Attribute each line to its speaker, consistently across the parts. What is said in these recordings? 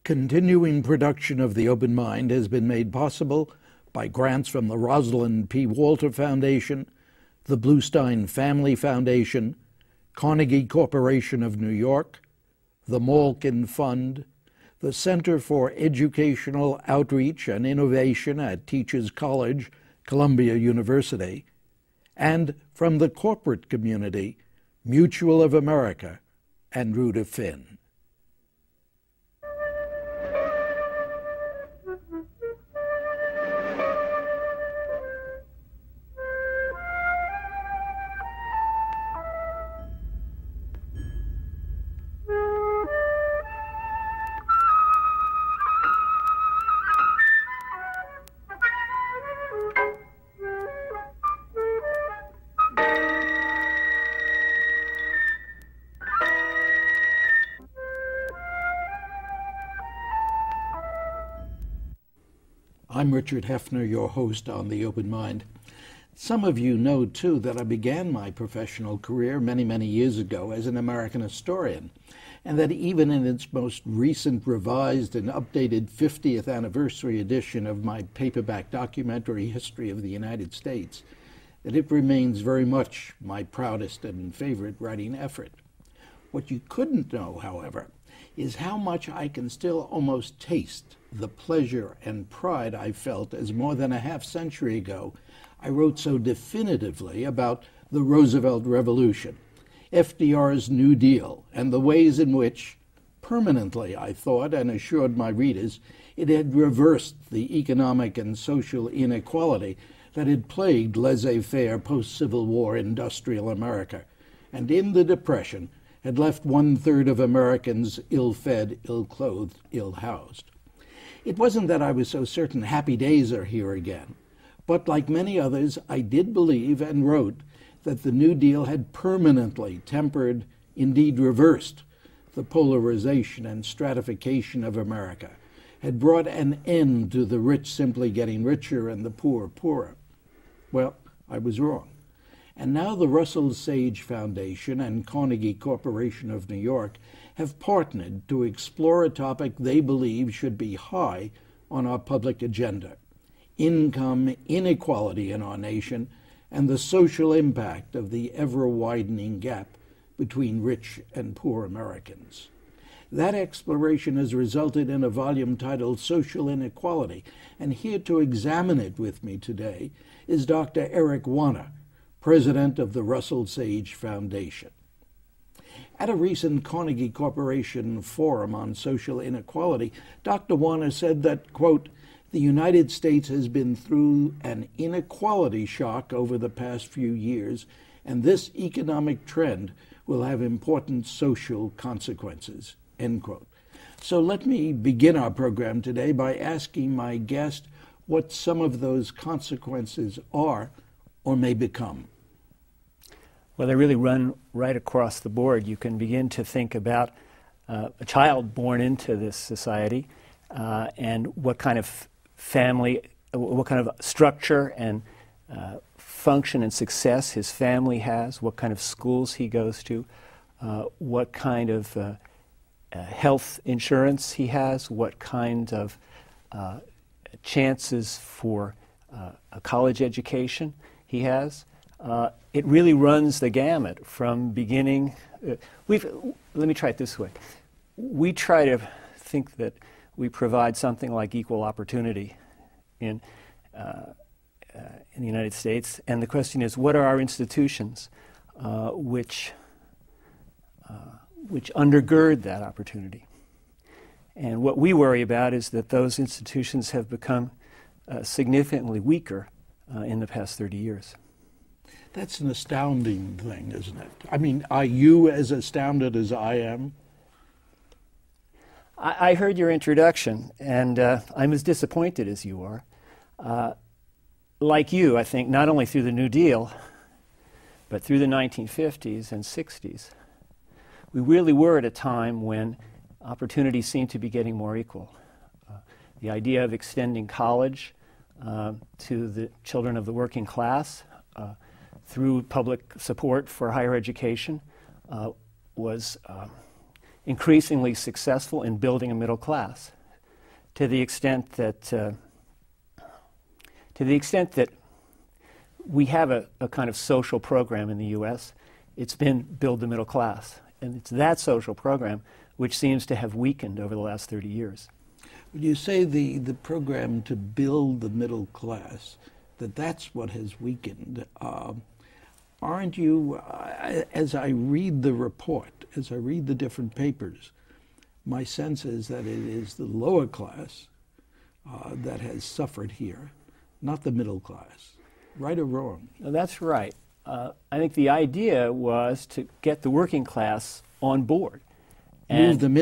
Speaker 1: Continuing production of The Open Mind has been made possible by grants from the Rosalind P. Walter Foundation, the Bluestein Family Foundation, Carnegie Corporation of New York, the Malkin Fund, the Center for Educational Outreach and Innovation at Teachers College, Columbia University, and from the corporate community, Mutual of America and Rudolph Finn. I'm Richard Heffner, your host on The Open Mind. Some of you know, too, that I began my professional career many, many years ago as an American historian, and that even in its most recent revised and updated 50th anniversary edition of my paperback documentary History of the United States, that it remains very much my proudest and favorite writing effort. What you couldn't know, however, is how much I can still almost taste the pleasure and pride I felt as more than a half-century ago I wrote so definitively about the Roosevelt Revolution, FDR's New Deal, and the ways in which, permanently, I thought and assured my readers, it had reversed the economic and social inequality that had plagued laissez-faire post-Civil War industrial America, and in the Depression had left 1/3 of Americans ill-fed, ill-clothed, ill-housed. It wasn't that I was so certain happy days are here again, but like many others, I did believe and wrote that the New Deal had permanently tempered, indeed reversed, the polarization and stratification of America, had brought an end to the rich simply getting richer and the poor poorer. Well, I was wrong. And now the Russell Sage Foundation and Carnegie Corporation of New York have partnered to explore a topic they believe should be high on our public agenda: income inequality in our nation and the social impact of the ever-widening gap between rich and poor Americans. That exploration has resulted in a volume titled Social Inequality, and here to examine it with me today is Dr. Eric Wanner, president of the Russell Sage Foundation. At a recent Carnegie Corporation forum on social inequality, Dr. Wanner said that, quote, "The United States has been through an inequality shock over the past few years, and this economic trend will have important social consequences," end quote. So let me begin our program today by asking my guest what some of those consequences are or may become.
Speaker 2: Well, they really run right across the board. You can begin to think about a child born into this society and what kind of family, what kind of structure and function and success his family has, what kind of schools he goes to, what kind of health insurance he has, what kind of chances for a college education he has. It really runs the gamut from beginning. Let me try it this way. We try to think that we provide something like equal opportunity in the United States, and the question is, what are our institutions which undergird that opportunity? And what we worry about is that those institutions have become significantly weaker in the past 30 years.
Speaker 1: That's an astounding thing, isn't it? I mean, are you as astounded as I am?
Speaker 2: I heard your introduction, and I'm as disappointed as you are. Like you, I think, not only through the New Deal, but through the 1950s and 60s, we really were at a time when opportunities seemed to be getting more equal. The idea of extending college to the children of the working class through public support for higher education was increasingly successful in building a middle class, to the extent that we have a kind of social program in the U.S. It's been build the middle class, and it's that social program which seems to have weakened over the last 30 years.
Speaker 1: When you say the program to build the middle class, that's what has weakened, aren't you, as I read the report, as I read the different papers, my sense is that it is the lower class that has suffered here, not the middle class. Right or wrong?
Speaker 2: No, that's right. I think the idea was to get the working class on board. And
Speaker 1: move them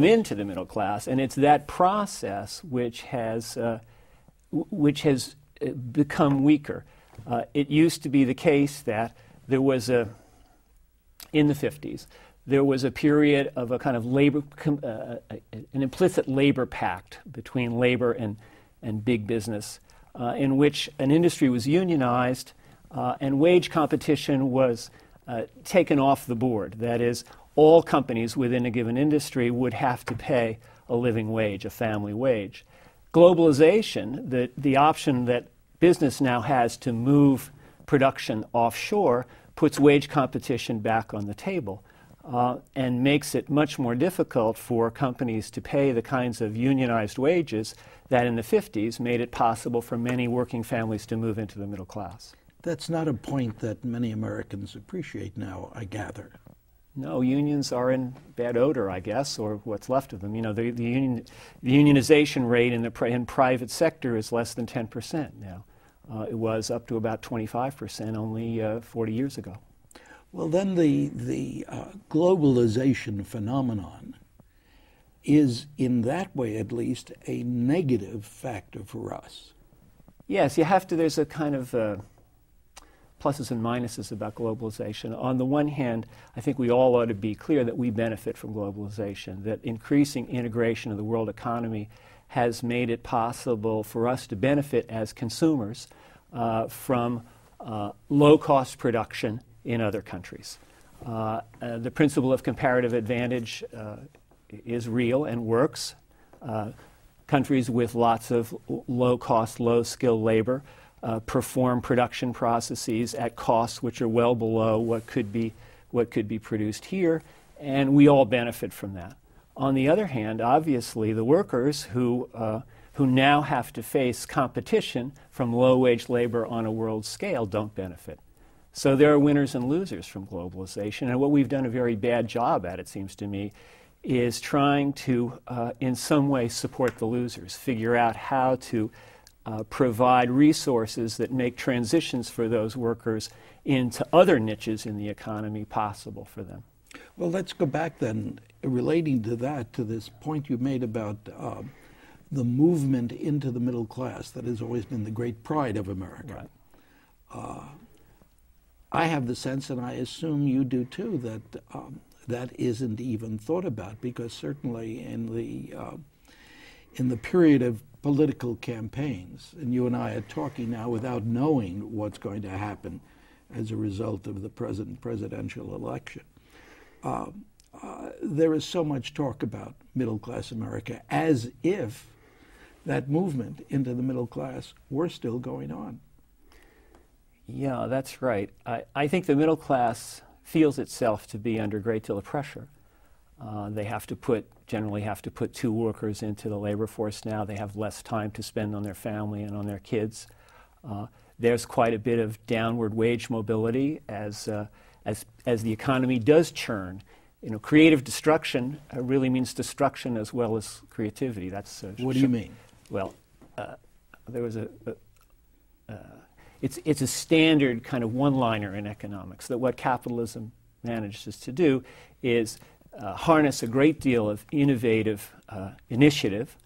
Speaker 1: into the
Speaker 2: middle class. And it's that process which has become weaker. It used to be the case that there was in the 50s, there was a period of a kind of labor, an implicit labor pact between labor and big business, in which an industry was unionized and wage competition was taken off the board. That is, all companies within a given industry would have to pay a living wage, a family wage. Globalization, the option that business now has to move production offshore, puts wage competition back on the table and makes it much more difficult for companies to pay the kinds of unionized wages that in the 50s made it possible for many working families to move into the middle class.
Speaker 1: That's not a point that many Americans appreciate now, I gather.
Speaker 2: No, unions are in bad odor, I guess, or what's left of them. You know, the unionization rate in the private sector is less than 10% now. It was up to about 25% only 40 years ago.
Speaker 1: Well, then the globalization phenomenon is, in that way at least, a negative factor for us.
Speaker 2: Yes, you have to, there's a kind of pluses and minuses about globalization. On the one hand, I think we all ought to be clear that we benefit from globalization, that increasing integration of the world economy has made it possible for us to benefit as consumers from low-cost production in other countries. The principle of comparative advantage is real and works. Countries with lots of low-cost, low-skilled labor perform production processes at costs which are well below what could be produced here, and we all benefit from that. On the other hand, obviously, the workers who now have to face competition from low-wage labor on a world scale don't benefit. So there are winners and losers from globalization, and what we've done a very bad job at, it seems to me, is trying to, in some way, support the losers, figure out how to provide resources that make transitions for those workers into other niches in the economy possible for them.
Speaker 1: Well, let's go back then, relating to that, to this point you made about the movement into the middle class that has always been the great pride of America. Right. I have the sense, and I assume you do too, that that isn't even thought about, because certainly in the period of political campaigns, and you and I are talking now without knowing what's going to happen as a result of the present presidential election, there is so much talk about middle-class America as if that movement into the middle class were still going on.
Speaker 2: Yeah, that's right. I think the middle class feels itself to be under a great deal of pressure. They generally have to put two workers into the labor force now. They have less time to spend on their family and on their kids. There's quite a bit of downward wage mobility as the economy does churn. You know, creative destruction really means destruction as well as creativity. That's
Speaker 1: what do you mean?
Speaker 2: Well, there was it's a standard kind of one-liner in economics that what capitalism manages to do is harness a great deal of innovative initiative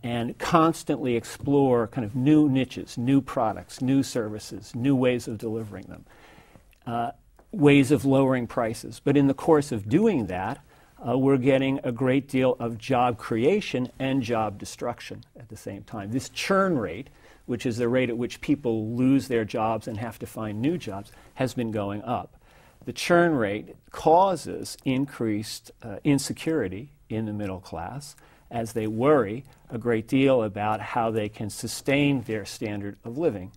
Speaker 2: and constantly explore kind of new niches, new products, new services, new ways of delivering them, ways of lowering prices. But in the course of doing that, we're getting a great deal of job creation and job destruction at the same time. This churn rate, which is the rate at which people lose their jobs and have to find new jobs, has been going up. the churn rate causes increased insecurity in the middle class as they worry a great deal about how they can sustain their standard of living.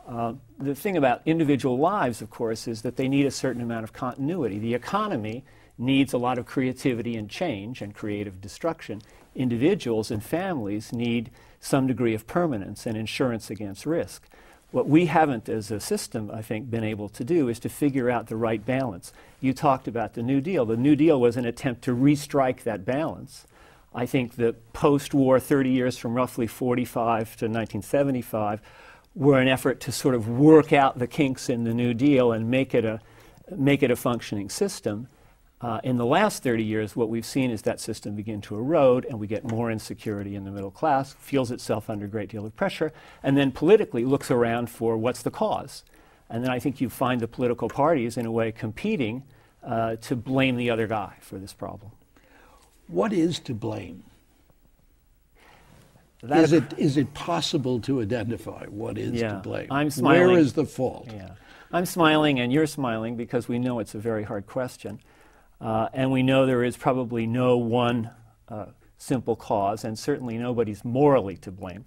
Speaker 2: The thing about individual lives, of course, is that they need a certain amount of continuity. The economy needs a lot of creativity and change and creative destruction. Individuals and families need some degree of permanence and insurance against risk. What we haven't as a system, I think, been able to do is to figure out the right balance. You talked about the New Deal. The New Deal was an attempt to restrike that balance. I think the post-war 30 years from roughly 45 to 1975 were an effort to sort of work out the kinks in the New Deal and make it a functioning system. In the last 30 years, what we've seen is that system begin to erode, and we get more insecurity in the middle class, feels itself under a great deal of pressure, and then politically looks around for what's the cause. And then I think you find the political parties, in a way, competing to blame the other guy for this problem.
Speaker 1: What is to blame? Is it possible to identify what is to blame?
Speaker 2: I'm smiling.
Speaker 1: Where is the fault?
Speaker 2: Yeah. I'm smiling and you're smiling because we know it's a very hard question. And we know there is probably no one simple cause, and certainly nobody's morally to blame.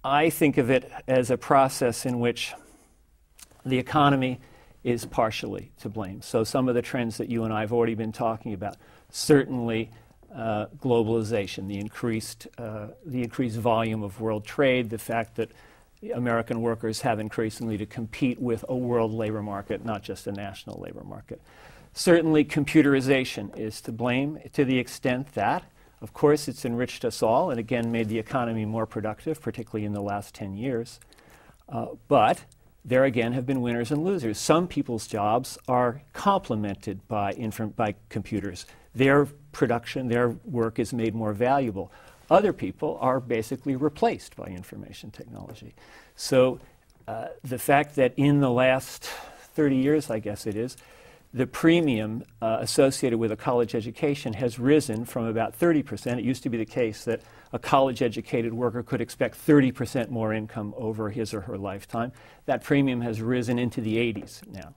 Speaker 2: I think of it as a process in which the economy is partially to blame. So some of the trends that you and I have already been talking about, certainly globalization, the increased volume of world trade, the fact that American workers have increasingly to compete with a world labor market, not just a national labor market. Certainly computerization is to blame to the extent that, of course, it's enriched us all and again made the economy more productive, particularly in the last 10 years. But there again have been winners and losers. Some people's jobs are complemented by computers. Their production, their work is made more valuable. Other people are basically replaced by information technology. So the fact that in the last 30 years, I guess it is, the premium associated with a college education has risen from about 30%. It used to be the case that a college-educated worker could expect 30% more income over his or her lifetime. That premium has risen into the 80s now.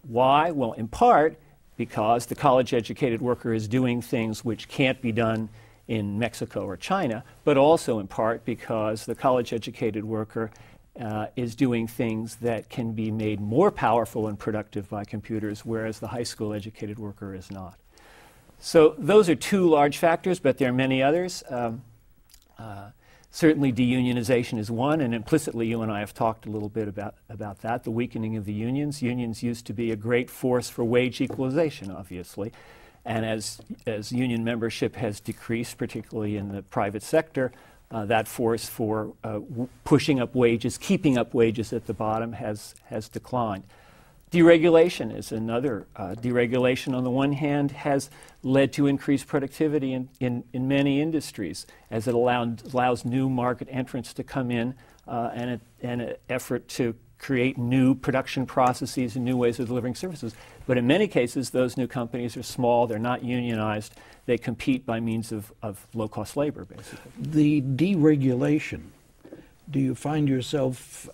Speaker 2: Why? Well, in part because the college-educated worker is doing things which can't be done in Mexico or China, but also in part because the college-educated worker is doing things that can be made more powerful and productive by computers, whereas the high school educated worker is not. So those are two large factors, but there are many others. Certainly deunionization is one, and implicitly you and I have talked a little bit about that, the weakening of the unions. Unions used to be a great force for wage equalization, obviously, and as union membership has decreased, particularly in the private sector, that force for pushing up wages, keeping up wages at the bottom has declined. Deregulation is another. Deregulation, on the one hand, has led to increased productivity in many industries as it allows new market entrants to come in and an effort to create new production processes and new ways of delivering services. But in many cases, those new companies are small, they're not unionized, they compete by means of low-cost labor, basically.
Speaker 1: The deregulation, do you find yourself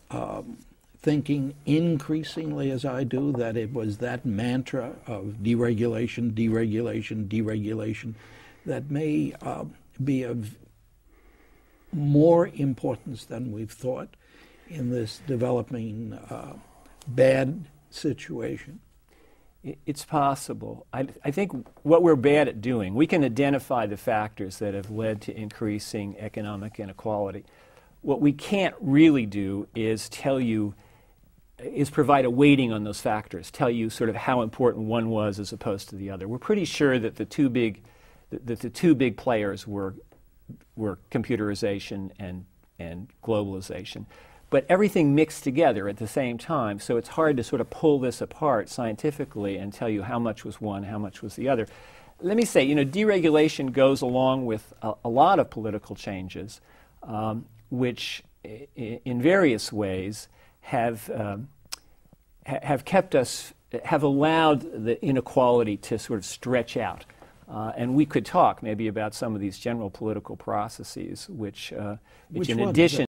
Speaker 1: thinking increasingly, as I do, that it was that mantra of deregulation, deregulation, deregulation that may be of more importance than we've thought in this developing bad situation?
Speaker 2: It's possible. I think what we're bad at doing, we can identify the factors that have led to increasing economic inequality. What we can't really do is provide a weighting on those factors, tell you sort of how important one was as opposed to the other. We're pretty sure that the two big players were computerization and globalization. But everything mixed together at the same time, so it's hard to sort of pull this apart scientifically and tell you how much was one, how much was the other. Let me say, deregulation goes along with a lot of political changes, which in various ways have allowed the inequality to sort of stretch out. And we could talk maybe about some of these general political processes, which in addition